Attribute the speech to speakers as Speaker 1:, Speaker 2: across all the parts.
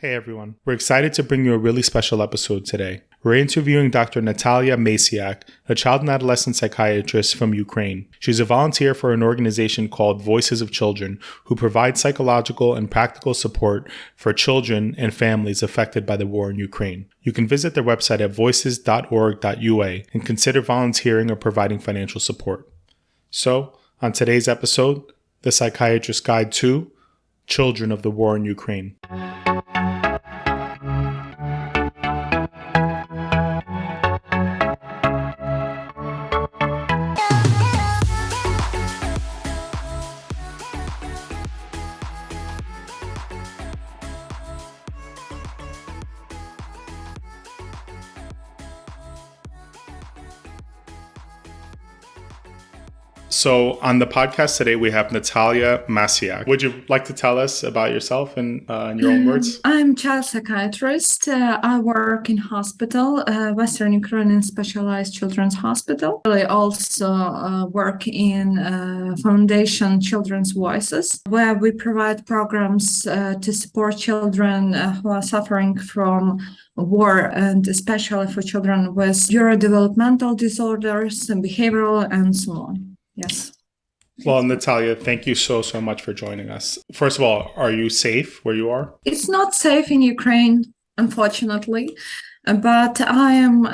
Speaker 1: Hey everyone, we're excited to bring you a really special episode today. We're interviewing Dr. Nataliia Masiak, a child and adolescent psychiatrist from Ukraine. She's a volunteer for an organization called Voices of Children, who provides psychological and practical support for children and families affected by the war in Ukraine. You can visit their website at voices.org.ua and consider volunteering or providing financial support. So, on today's episode, The Psychiatrist's Guide to Children of the War in Ukraine. So on the podcast today, we have Nataliia Masiak. Would you like to tell us about yourself in your own words?
Speaker 2: I'm child psychiatrist. I work in hospital, Western Ukrainian Specialized Children's Hospital. I also work in Foundation Children's Voices, where we provide programs to support children who are suffering from war, and especially for children with neurodevelopmental disorders and behavioral and so on. Yes.
Speaker 1: Well, Nataliia, thank you so much for joining us. First of all, are you safe where you are?
Speaker 2: It's not safe in Ukraine, unfortunately, but I am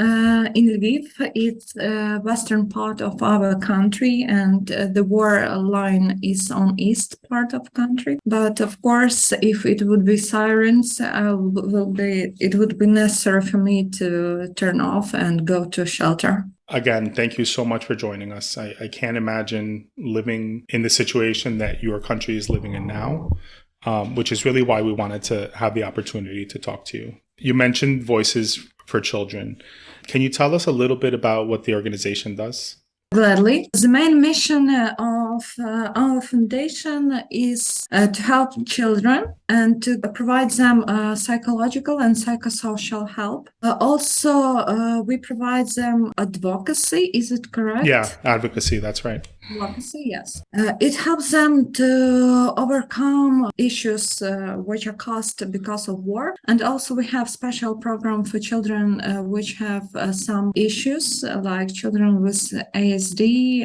Speaker 2: in Lviv. It's western part of our country, and the war line is on east part of country. But of course, if it would be sirens, it would be necessary for me to turn off and go to shelter.
Speaker 1: Again, thank you so much for joining us. I can't imagine living in the situation that your country is living in now, which is really why we wanted to have the opportunity to talk to you. You mentioned Voices for Children. Can you tell us a little bit about what the organization does?
Speaker 2: Gladly. The main mission of our foundation is to help children and to provide them psychological and psychosocial help. Also, we provide them advocacy. Is it correct?
Speaker 1: Yeah, advocacy. That's right.
Speaker 2: Advocacy, yes. It helps them to overcome issues which are caused because of war. And also we have special program for children which have some issues, like children with ASD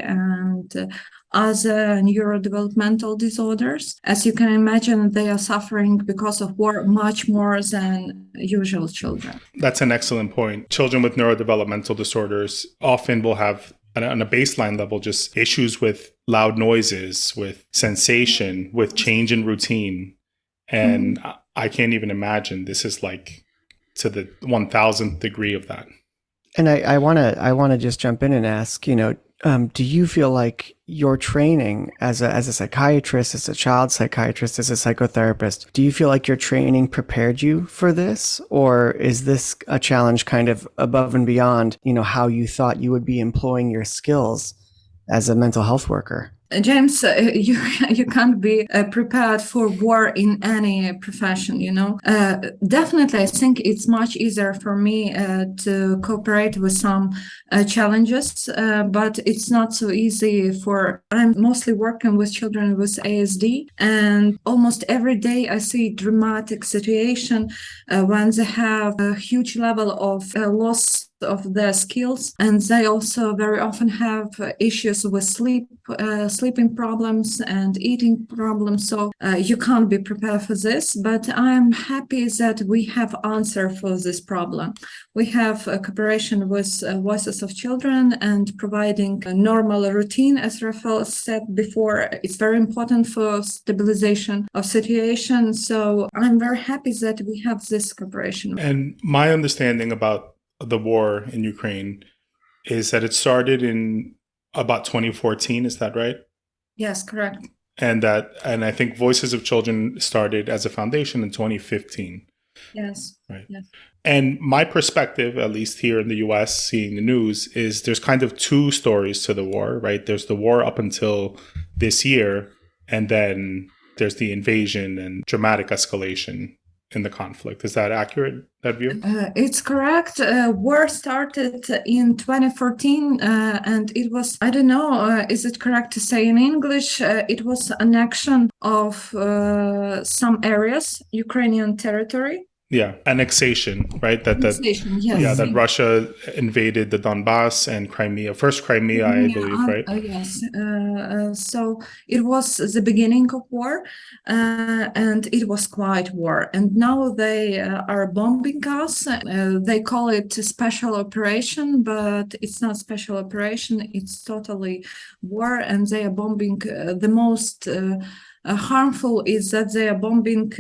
Speaker 2: and other neurodevelopmental disorders. As you can imagine, they are suffering because of war much more than usual children.
Speaker 1: That's an excellent point. Children with neurodevelopmental disorders often will have, on a baseline level, just issues with loud noises, with sensation, with change in routine. And I can't even imagine this is like to the 1000th degree of that.
Speaker 3: And I want to just jump in and ask, do you feel like your training as a psychiatrist, as a child psychiatrist, as a psychotherapist, do you feel like your training prepared you for this? Or is this a challenge kind of above and beyond, how you thought you would be employing your skills as a mental health worker?
Speaker 2: James, you can't be prepared for war in any profession, Definitely, I think it's much easier for me to cooperate with some challenges, but it's not so easy I'm mostly working with children with ASD, and almost every day I see dramatic situation when they have a huge level of loss of their skills, and they also very often have issues with sleeping problems and eating problems. So you can't be prepared for this, but I'm happy that we have answer for this problem. We have a cooperation with Voices of Children and providing a normal routine, as Rafael said before. It's very important for stabilization of situation. So I'm very happy that we have this cooperation.
Speaker 1: And my understanding about the war in Ukraine is that it started in about 2014. Is that right?
Speaker 2: Yes, correct.
Speaker 1: And I think Voices of Children started as a foundation in 2015.
Speaker 2: Yes.
Speaker 1: Right.
Speaker 2: Yes.
Speaker 1: And my perspective, at least here in the US, seeing the news, is there's kind of two stories to the war, right? There's the war up until this year, and then there's the invasion and dramatic escalation in the conflict. Is that accurate, that view?
Speaker 2: It's correct. War started in 2014, and it was, I don't know, is it correct to say in English? It was annexion of some areas, Ukrainian territory.
Speaker 1: Yeah, annexation, right?
Speaker 2: Annexation, yes.
Speaker 1: Yeah, that Russia invaded the Donbass and Crimea. First Crimea, I believe, right?
Speaker 2: Yes. So it was the beginning of war, and it was quite war. And now they are bombing us. They call it a special operation, but it's not special operation. It's totally war, and they are bombing the most. Harmful is that they are bombing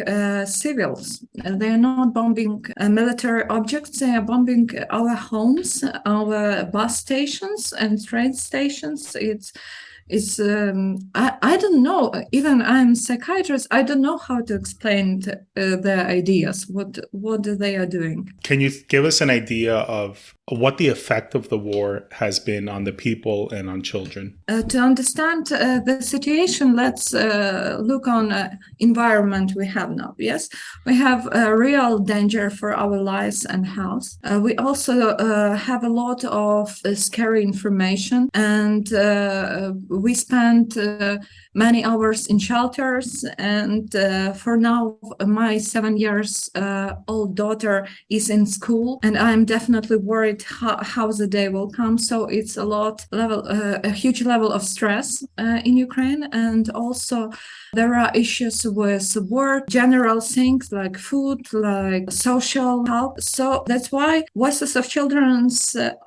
Speaker 2: civils. They are not bombing military objects. They are bombing our homes, our bus stations and train stations. I don't know. Even I'm a psychiatrist. I don't know how to explain their ideas. What they are doing.
Speaker 1: Can you give us an idea of what the effect of the war has been on the people and on children?
Speaker 2: To understand the situation, let's look on environment we have now. Yes, we have a real danger for our lives and health. We also have a lot of scary information, and we spend many hours in shelters. And for now, my 7 years old daughter is in school, and I'm definitely worried how the day will come. So it's a huge level of stress in Ukraine, and also there are issues with work, general things like food, like social help. So that's why Voices of Children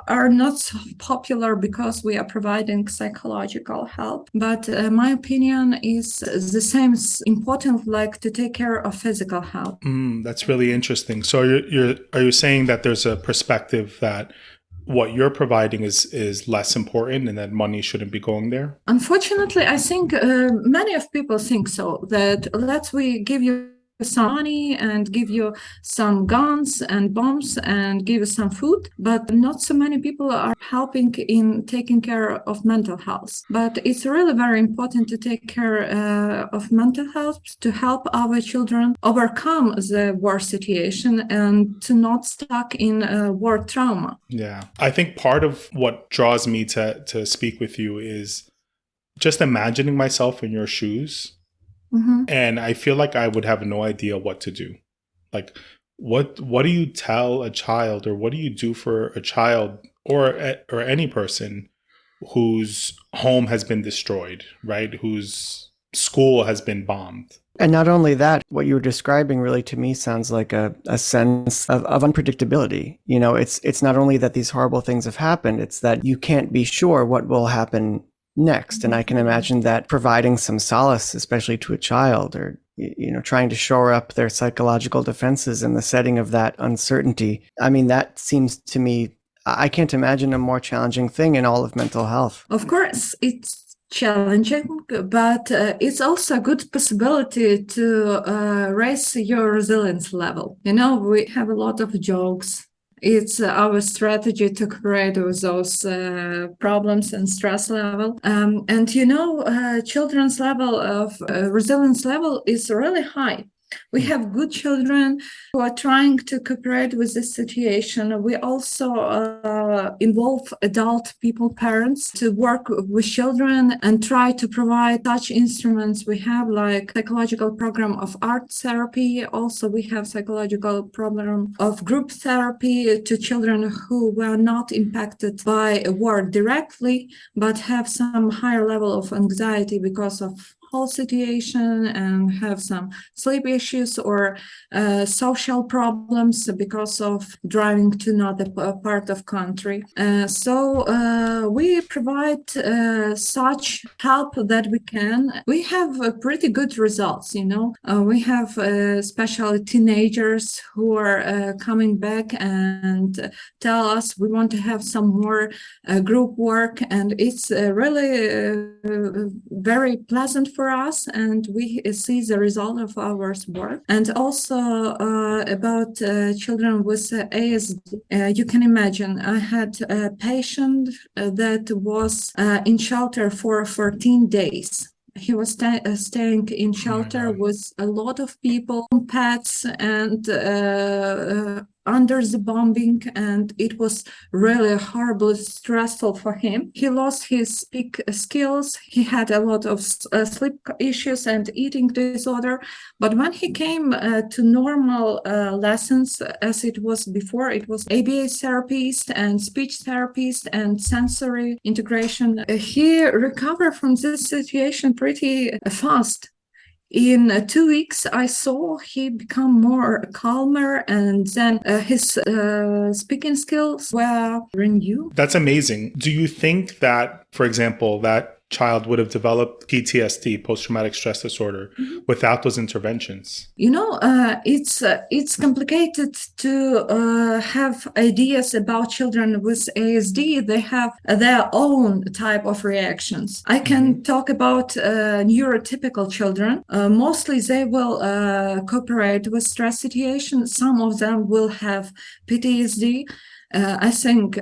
Speaker 2: are not so popular, because we are providing psychological help. But my opinion is the same important like to take care of physical health.
Speaker 1: That's really interesting. So are you saying that there's a perspective that what you're providing is less important and that money shouldn't be going there?
Speaker 2: Unfortunately, I think many of people think so, that we give you some money and give you some guns and bombs and give you some food, but not so many people are helping in taking care of mental health. But it's really very important to take care of mental health, to help our children overcome the war situation and to not stuck in war trauma.
Speaker 1: Yeah, I think part of what draws me to speak with you is just imagining myself in your shoes.
Speaker 2: Mm-hmm.
Speaker 1: And I feel like I would have no idea what to do. Like, what do you tell a child, or what do you do for a child or any person whose home has been destroyed, right? Whose school has been bombed?
Speaker 3: And not only that, what you were describing really to me sounds like a sense of unpredictability. You know, it's not only that these horrible things have happened, it's that you can't be sure what will happen next. And I can imagine that providing some solace, especially to a child, or, you know, trying to shore up their psychological defenses in the setting of that uncertainty. I mean, that seems to me, I can't imagine a more challenging thing in all of mental health.
Speaker 2: Of course, it's challenging, but it's also a good possibility to raise your resilience level. You know, we have a lot of jokes. It's our strategy to cooperate with those problems and stress level. And, you know, children's level of resilience level is really high. We have good children who are trying to cooperate with this situation. We also involve adult people, parents, to work with children and try to provide such instruments. We have like psychological program of art therapy. Also, we have psychological program of group therapy to children who were not impacted by a war directly, but have some higher level of anxiety because of whole situation and have some sleep issues or social problems because of driving to another part of country. So we provide such help that we can. We have pretty good results, you know. We have especially teenagers who are coming back and tell us we want to have some more group work, and it's really very pleasant for us, and we see the result of our work. And also about children with ASD, you can imagine I had a patient that was in shelter for 14 days. He was staying in shelter with a lot of people, pets, and under the bombing, and it was really horribly stressful for him. He lost his speak skills. He had a lot of sleep issues and eating disorder. But when he came to normal lessons, as it was before, it was ABA therapist and speech therapist and sensory integration. He recovered from this situation pretty fast. In 2 weeks, I saw he become more calmer, and then his speaking skills were renewed.
Speaker 1: That's amazing. Do you think that, for example, that child would have developed PTSD, post-traumatic stress disorder, without those interventions?
Speaker 2: It's complicated to have ideas about children with ASD. They have their own type of reactions. I can talk about neurotypical children. Mostly they will cooperate with stress situations. Some of them will have PTSD. I think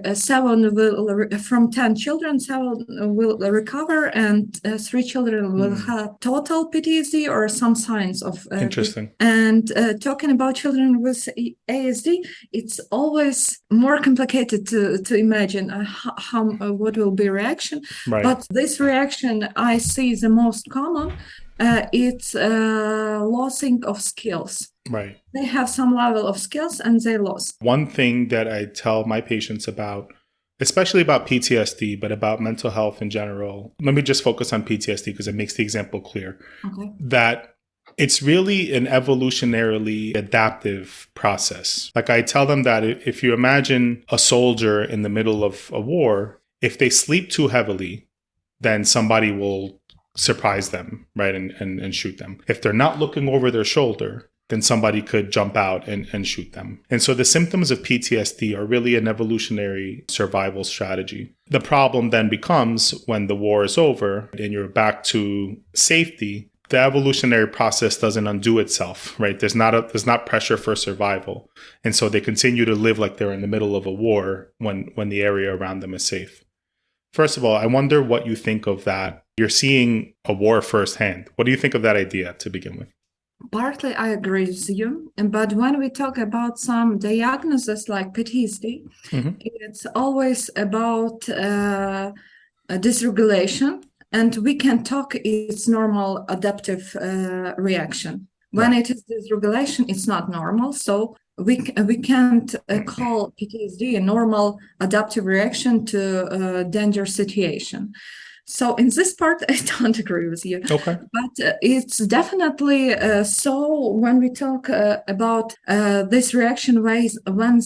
Speaker 2: from 10 children, 7 will recover, and 3 children will have total PTSD or some signs of
Speaker 1: Interesting.
Speaker 2: And talking about children with ASD, it's always more complicated to imagine what will be reaction.
Speaker 1: Right.
Speaker 2: But this reaction I see the most common. It's losing of skills.
Speaker 1: Right.
Speaker 2: They have some level of skills and they lost.
Speaker 1: One thing that I tell my patients about, especially about PTSD, but about mental health in general, let me just focus on PTSD because it makes the example clear, that it's really an evolutionarily adaptive process. Like I tell them that if you imagine a soldier in the middle of a war, if they sleep too heavily, then somebody will surprise them, right, and shoot them. If they're not looking over their shoulder, then somebody could jump out and shoot them. And so the symptoms of PTSD are really an evolutionary survival strategy. The problem then becomes when the war is over and you're back to safety, the evolutionary process doesn't undo itself, right? There's not pressure for survival. And so they continue to live like they're in the middle of a war when the area around them is safe. First of all, I wonder what you think of that. You're seeing a war firsthand. What do you think of that idea to begin with?
Speaker 2: Partly, I agree with you. But when we talk about some diagnoses like PTSD, it's always about dysregulation. And we can talk its normal adaptive reaction. When it is dysregulation, it's not normal. So we can't call PTSD a normal adaptive reaction to a danger situation. So in this part, I don't agree with you.
Speaker 1: Okay.
Speaker 2: But it's definitely so when we talk about this reaction ways, when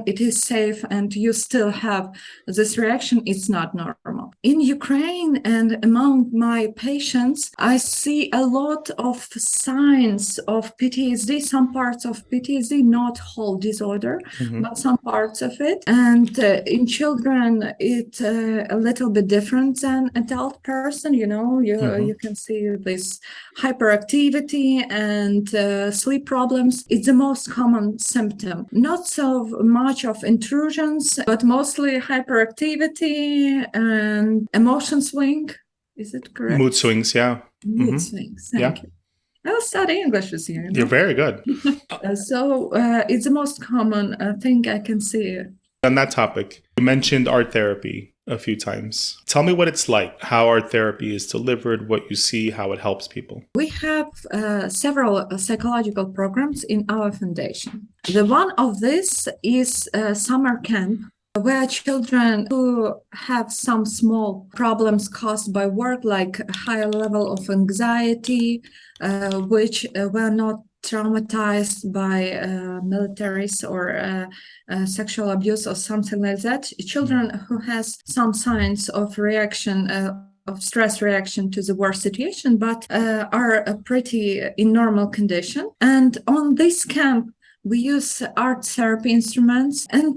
Speaker 2: it is safe and you still have this reaction, it's not normal. In Ukraine and among my patients, I see a lot of signs of PTSD, some parts of PTSD, not whole disorder, but some parts of it. And in children, it's a little bit different than adult person. You can see this hyperactivity and sleep problems. It's the most common symptom. Not so much of intrusions, but mostly hyperactivity and emotion swing. Is it correct?
Speaker 1: Mood swings, yeah.
Speaker 2: Mood swings. Thank you. I will study English with you.
Speaker 1: You're very good.
Speaker 2: So it's the most common thing I can see.
Speaker 1: On that topic, you mentioned art therapy a few times. Tell me what it's like, how art therapy is delivered, what you see, how it helps people.
Speaker 2: We have several psychological programs in our foundation. The one of this is a summer camp where children who have some small problems caused by work, like a higher level of anxiety, which were not traumatized by militaries or sexual abuse or something like that. Children who has some signs of reaction, of stress reaction to the war situation, but are pretty in normal condition. And on this camp, we use art therapy instruments, and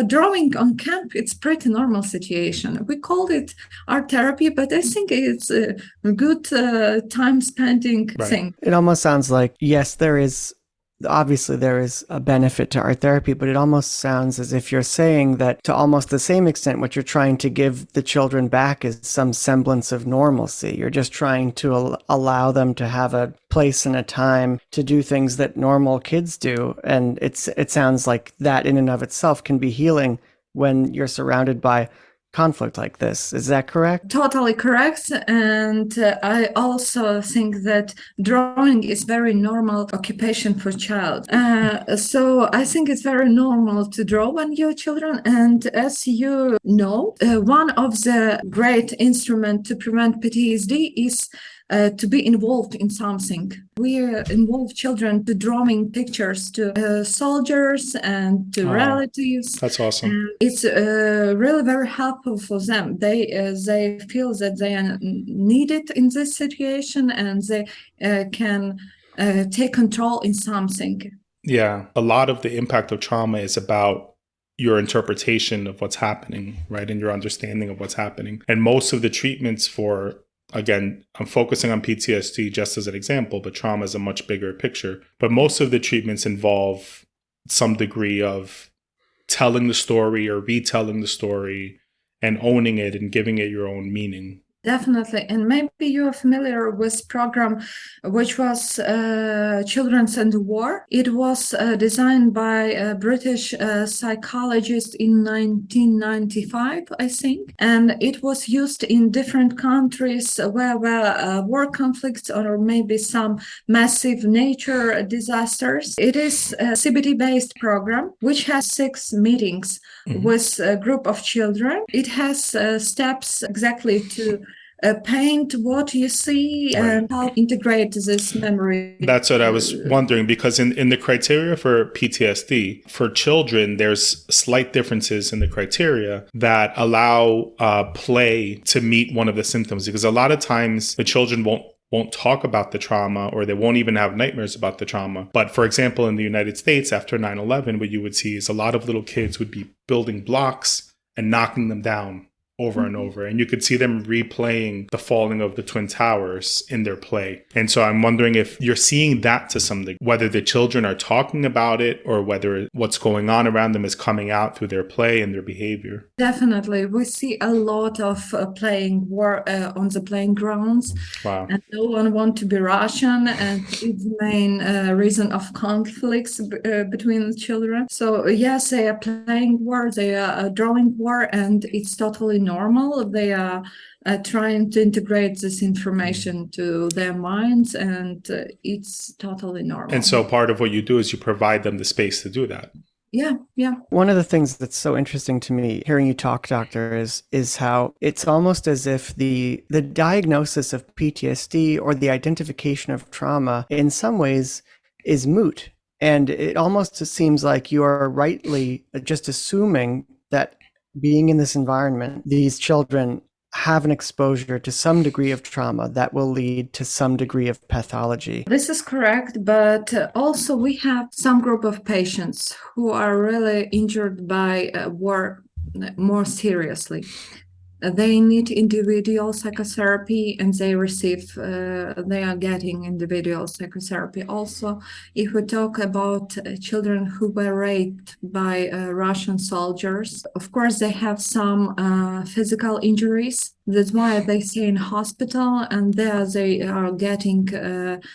Speaker 2: drawing on camp, it's pretty normal situation. We called it art therapy, but I think it's a good time spending thing.
Speaker 3: It almost sounds like, yes, there is obviously there is a benefit to art therapy, but it almost sounds as if you're saying that to almost the same extent, what you're trying to give the children back is some semblance of normalcy. You're just trying to allow them to have a place and a time to do things that normal kids do. And it sounds like that in and of itself can be healing when you're surrounded by conflict like this. Is that correct?
Speaker 2: Totally correct. And I also think that drawing is very normal occupation for child. So I think it's very normal to draw when you're children. And as you know, one of the great instruments to prevent PTSD is to be involved in something. We involve children to drawing pictures to soldiers and to relatives.
Speaker 1: That's awesome.
Speaker 2: And it's really very helpful for them. They feel that they are needed in this situation, and they can take control in something.
Speaker 1: Yeah, a lot of the impact of trauma is about your interpretation of what's happening, right? And your understanding of what's happening. And most of the treatments for, again, I'm focusing on PTSD just as an example, but trauma is a much bigger picture. But most of the treatments involve some degree of telling the story or retelling the story and owning it and giving it your own meaning.
Speaker 2: Definitely. And maybe you're familiar with program which was Children and War. It was designed by a British psychologist in 1995, I think. And it was used in different countries where war conflicts or maybe some massive nature disasters. It is a CBT-based program which has 6 meetings with a group of children. It has steps exactly to paint what you see and how integrate this memory.
Speaker 1: That's what I was wondering, because in the criteria for PTSD, for children, there's slight differences in the criteria that allow play to meet one of the symptoms. Because a lot of times the children won't talk about the trauma, or they won't even have nightmares about the trauma. But for example, in the United States, after 9/11, what you would see is a lot of little kids would be building blocks and knocking them down over and over. And you could see them replaying the falling of the Twin Towers in their play. And so I'm wondering if you're seeing that to some degree, whether the children are talking about it or whether what's going on around them is coming out through their play and their behavior.
Speaker 2: Definitely. We see a lot of playing war on the playing grounds.
Speaker 1: Wow.
Speaker 2: And no one wants to be Russian. And it's the main reason of conflicts between children. So yes, they are playing war, they are drawing war, and it's totally normal. They are trying to integrate this information to their minds, and it's totally normal.
Speaker 1: And so part of what you do is you provide them the space to do that.
Speaker 2: Yeah.
Speaker 3: One of the things that's so interesting to me hearing you talk, doctor, is how it's almost as if the diagnosis of PTSD or the identification of trauma in some ways is moot. And it almost seems like you are rightly just assuming that being in this environment, these children have an exposure to some degree of trauma that will lead to some degree of pathology.
Speaker 2: This is correct, but also we have some group of patients who are really injured by war more seriously. They need individual psychotherapy, and they are getting individual psychotherapy. Also, if we talk about children who were raped by Russian soldiers, of course, they have some physical injuries. That's why they stay in hospital, and there they are getting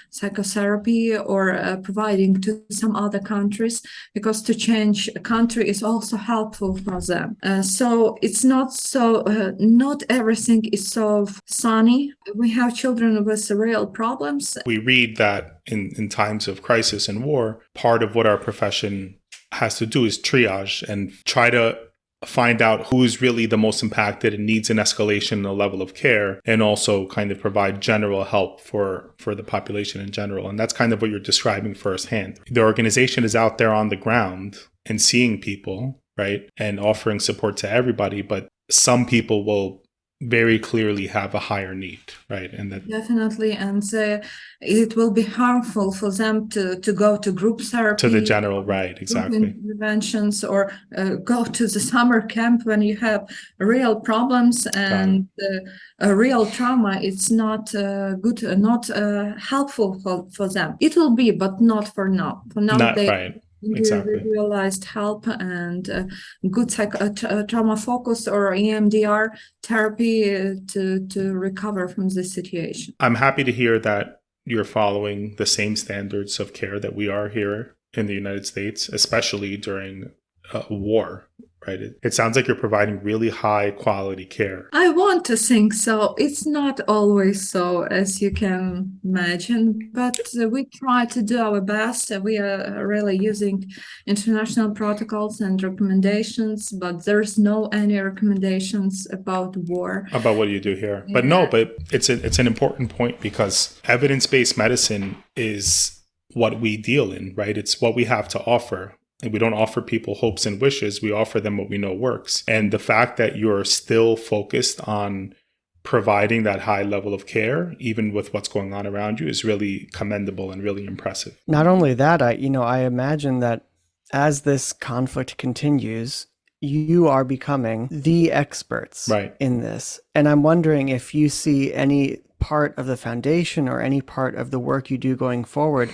Speaker 2: psychotherapy or providing to some other countries, because to change a country is also helpful for them. So it's not so, not everything is so sunny. We have children with real problems.
Speaker 1: We read that in times of crisis and war, part of what our profession has to do is triage and try to find out who's really the most impacted and needs an escalation in the level of care, and also kind of provide general help for the population in general. And that's kind of what you're describing firsthand. The organization is out there on the ground and seeing people, right, and offering support to everybody, but some people will very clearly have a higher need, right? And that
Speaker 2: Definitely, and it will be harmful for them to go to group therapy,
Speaker 1: to the general, right?
Speaker 2: group
Speaker 1: Exactly.
Speaker 2: interventions, or go to the summer camp when you have real problems and a real trauma. It's not good, not helpful for them. It will be, but not for now. For now,
Speaker 1: Not
Speaker 2: they
Speaker 1: right. Exactly.
Speaker 2: individualized help and good trauma focus or EMDR therapy to recover from this situation.
Speaker 1: I'm happy to hear that you're following the same standards of care that we are here in the United States, especially during war, right? It sounds like you're providing really high quality care.
Speaker 2: I want to think so. It's not always so, as you can imagine, but we try to do our best. We are really using international protocols and recommendations, but there's no any recommendations about war.
Speaker 1: About what you do here.
Speaker 2: Yeah.
Speaker 1: But no, but it's an important point, because evidence-based medicine is what we deal in, right? It's what we have to offer. And we don't offer people hopes and wishes. We offer them what we know works. And the fact that you're still focused on providing that high level of care, even with what's going on around you, is really commendable and really impressive.
Speaker 3: Not only that, I imagine that as this conflict continues, you are becoming the experts in this. And I'm wondering if you see any part of the foundation or any part of the work you do going forward.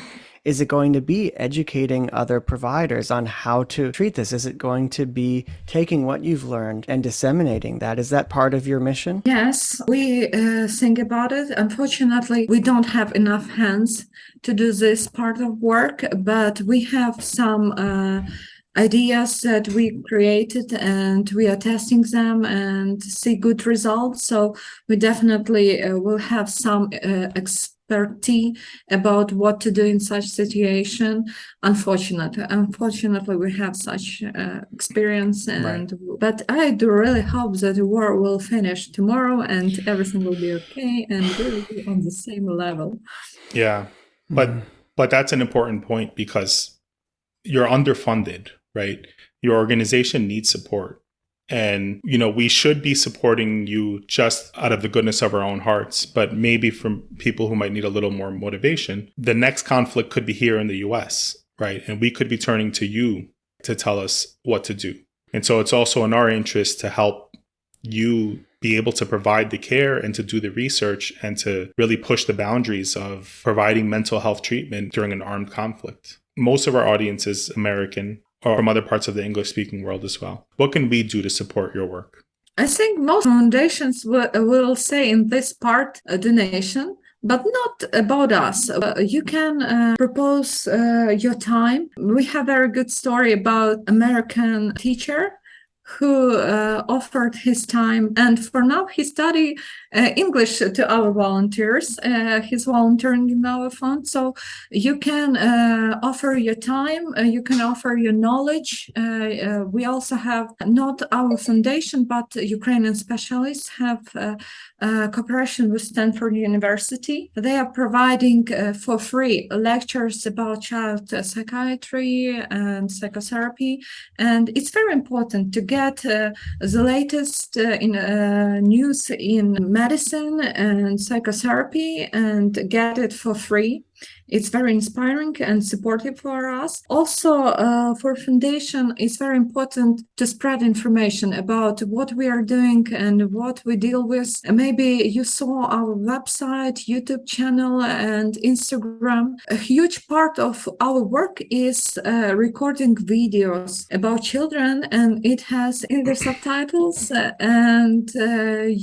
Speaker 3: Is it going to be educating other providers on how to treat this? Is it going to be taking what you've learned and disseminating that? Is that part of your mission?
Speaker 2: Yes, we think about it. Unfortunately, we don't have enough hands to do this part of work, but we have some ideas that we created and we are testing them and see good results. So we definitely will have some expertise about what to do in such situation. Unfortunately, we have such experience, and but I do really hope that the war will finish tomorrow and everything will be okay and we'll be on the same level.
Speaker 1: Yeah, but that's an important point, because you're underfunded, right? Your organization needs support. And, we should be supporting you just out of the goodness of our own hearts, but maybe from people who might need a little more motivation. The next conflict could be here in the US, right? And we could be turning to you to tell us what to do. And so it's also in our interest to help you be able to provide the care and to do the research and to really push the boundaries of providing mental health treatment during an armed conflict. Most of our audience is American, or from other parts of the English-speaking world as well. What can we do to support your work?
Speaker 2: I think most foundations will say in this part a donation, but not about us. You can propose your time. We have a very good story about American teacher who offered his time, and for now he study English to our volunteers. He's volunteering in our fund, so you can offer your time, you can offer your knowledge. We also have, not our foundation, but Ukrainian specialists have cooperation with Stanford University. They are providing for free lectures about child psychiatry and psychotherapy, and it's very important to get the latest in news in medicine and psychotherapy and get it for free. It's very inspiring and supportive for us. Also, for foundation, it's very important to spread information about what we are doing and what we deal with. Maybe you saw our website, YouTube channel, and Instagram. A huge part of our work is recording videos about children, and it has English subtitles. And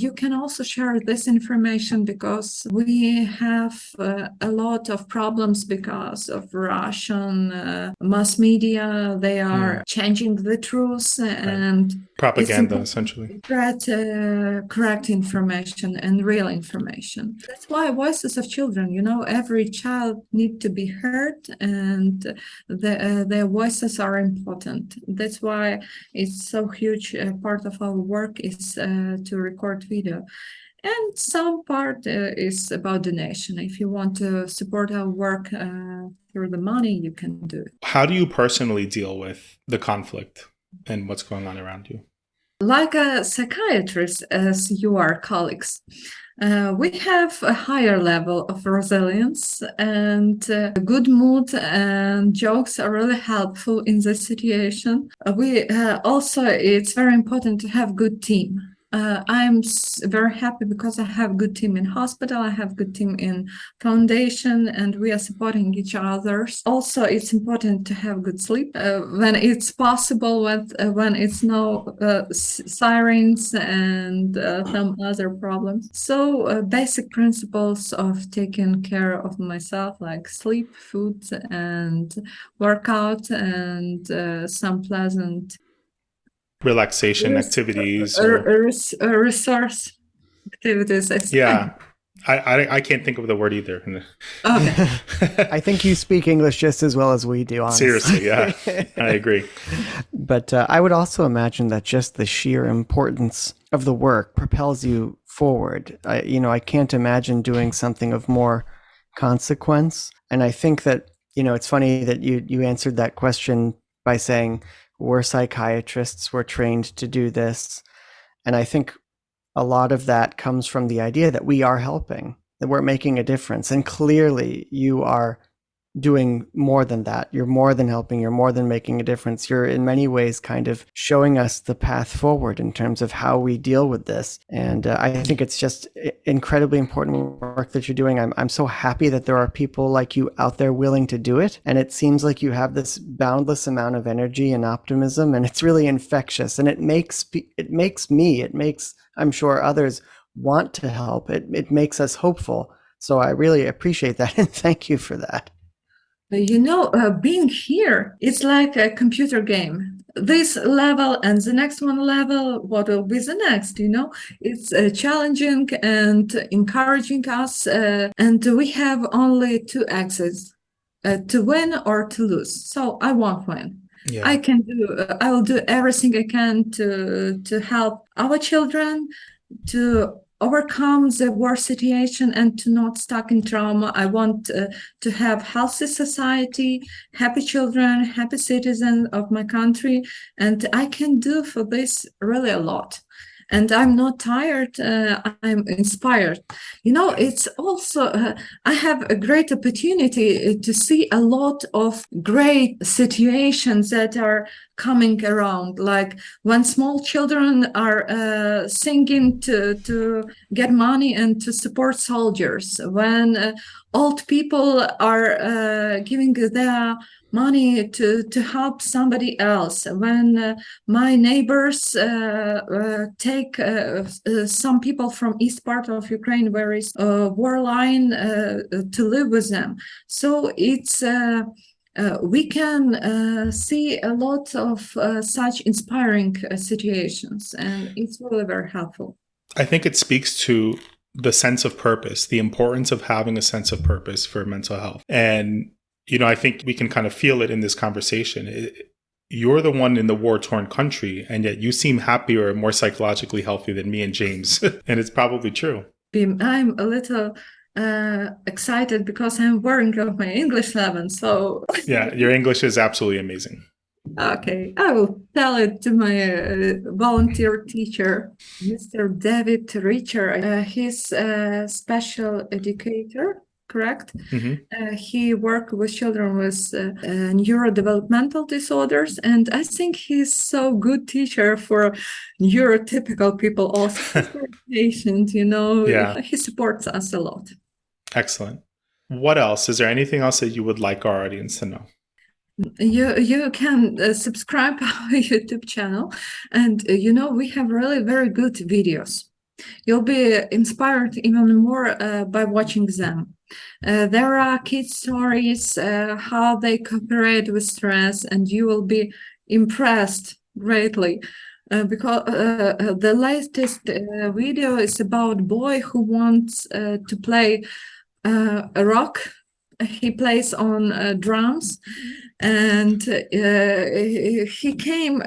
Speaker 2: you can also share this information, because we have a lot of problems because of Russian mass media. They are changing the truth and
Speaker 1: propaganda, essentially.
Speaker 2: Correct information and real information. That's why voices of children, every child needs to be heard, and their voices are important. That's why it's so huge. Part of our work is to record video. And some part is about donation. If you want to support our work through the money, you can do it.
Speaker 1: How do you personally deal with the conflict and what's going on around you?
Speaker 2: like a psychiatrist, as you are colleagues, we have a higher level of resilience, and good mood and jokes are really helpful in this situation. We also, it's very important to have good team. I'm very happy because I have good team in hospital, I have good team in foundation, and we are supporting each other. Also, it's important to have good sleep when it's possible, when it's no sirens and some other problems. So basic principles of taking care of myself, like sleep, food, and workout, and some pleasant
Speaker 1: Relaxation activities.
Speaker 2: resource activities.
Speaker 1: Yeah. I can't think of the word either.
Speaker 2: Okay.
Speaker 3: I think you speak English just as well as we do, honestly.
Speaker 1: Seriously, yeah. I agree.
Speaker 3: But I would also imagine that just the sheer importance of the work propels you forward. I can't imagine doing something of more consequence. And I think that, it's funny that you answered that question by saying, we're psychiatrists, we're trained to do this. And I think a lot of that comes from the idea that we are helping, that we're making a difference. And clearly you are doing more than that. You're more than helping. You're more than making a difference. You're in many ways kind of showing us the path forward in terms of how we deal with this. And I think it's just incredibly important work that you're doing. I'm so happy that there are people like you out there willing to do it. And it seems like you have this boundless amount of energy and optimism, and it's really infectious. And it makes I'm sure others want to help. It makes us hopeful. So I really appreciate that. And thank you for that.
Speaker 2: Being here, it's like a computer game. This level and the next one level, what will be the next, It's challenging and encouraging us. And we have only two axes, to win or to lose. So I won't win. Yeah. I will do everything I can to help our children to overcome the war situation and to not stuck in trauma. I want to have healthy society, happy children, happy citizens of my country, and I can do for this really a lot. And I'm not tired, I'm inspired. It's also, I have a great opportunity to see a lot of great situations that are coming around, like when small children are singing to get money and to support soldiers, when old people are giving their money to help somebody else, when my neighbors take some people from east part of Ukraine where is a war line to live with them. So it's we can see a lot of such inspiring situations, and it's really very helpful.
Speaker 1: I think it speaks to the sense of purpose, the importance of having a sense of purpose for mental health. And I think we can kind of feel it in this conversation. You're the one in the war-torn country, and yet you seem happier and more psychologically healthy than me and James. And it's probably true.
Speaker 2: I'm a little excited because I'm working on my English level. So
Speaker 1: yeah, your English is absolutely amazing.
Speaker 2: Okay, I will tell it to my volunteer teacher, Mr. David Richer. He's a special educator, correct? Mm-hmm. He worked with children with neurodevelopmental disorders, and I think he's so good teacher for neurotypical people also. He's very patient, Yeah. He supports us a lot.
Speaker 1: Excellent. What else? Is there anything else that you would like our audience to know?
Speaker 2: You can subscribe our YouTube channel, and we have really very good videos. You'll be inspired even more by watching them. There are kids' stories, how they cooperate with stress, and you will be impressed greatly. Because the latest video is about a boy who wants to play a rock he plays on drums, and he came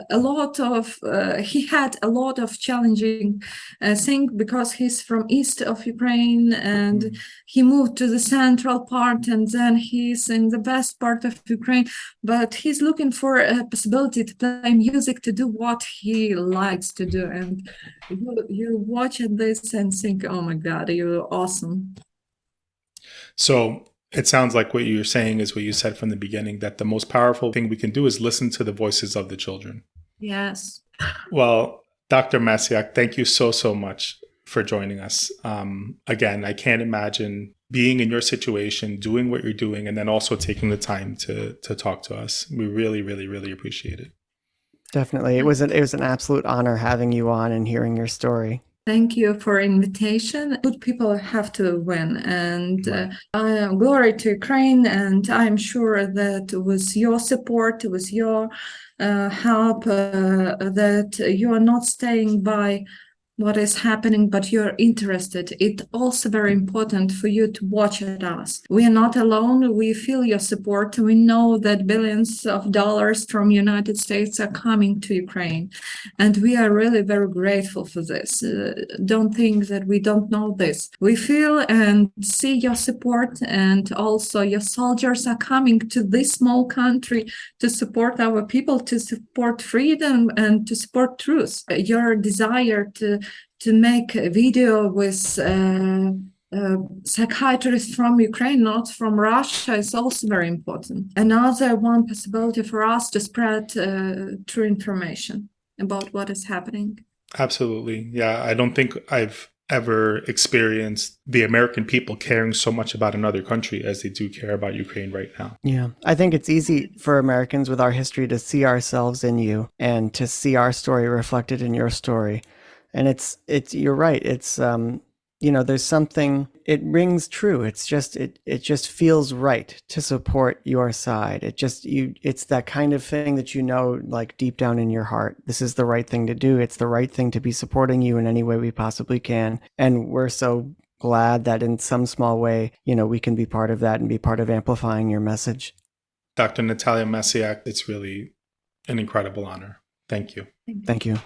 Speaker 2: a lot of he had a lot of challenging thing because he's from east of Ukraine, and he moved to the central part, and then he's in the west part of Ukraine, but he's looking for a possibility to play music, to do what he likes to do. And you watch this and think, oh my God, you're awesome.
Speaker 1: So it sounds like what you're saying is what you said from the beginning, that the most powerful thing we can do is listen to the voices of the children.
Speaker 2: Yes.
Speaker 1: Well, Dr. Masiak, thank you so much for joining us. Again, I can't imagine being in your situation, doing what you're doing, and then also taking the time to talk to us. We really, really, really appreciate it.
Speaker 3: Definitely. It was an absolute honor having you on and hearing your story.
Speaker 2: Thank you for invitation. Good people have to win, and glory to Ukraine. And I'm sure that with your support, with your help, that you are not staying by what is happening, but you're interested. It's also very important for you to watch at us. We are not alone. We feel your support. We know that billions of dollars from United States are coming to Ukraine, and we are really very grateful for this. Don't think that we don't know this. We feel and see your support, and also your soldiers are coming to this small country to support our people, to support freedom, and to support truth. Your desire to make a video with psychiatrists from Ukraine, not from Russia, is also very important. Another one possibility for us to spread true information about what is happening.
Speaker 1: Absolutely. Yeah, I don't think I've ever experienced the American people caring so much about another country as they do care about Ukraine right now.
Speaker 3: Yeah, I think it's easy for Americans with our history to see ourselves in you and to see our story reflected in your story. And it's you're right. It's there's something, it rings true. It's just it just feels right to support your side. It's that kind of thing that like deep down in your heart, this is the right thing to do. It's the right thing to be supporting you in any way we possibly can. And we're so glad that in some small way, we can be part of that and be part of amplifying your message.
Speaker 1: Dr. Nataliia Masiak, it's really an incredible honor. Thank you.
Speaker 3: Thank you.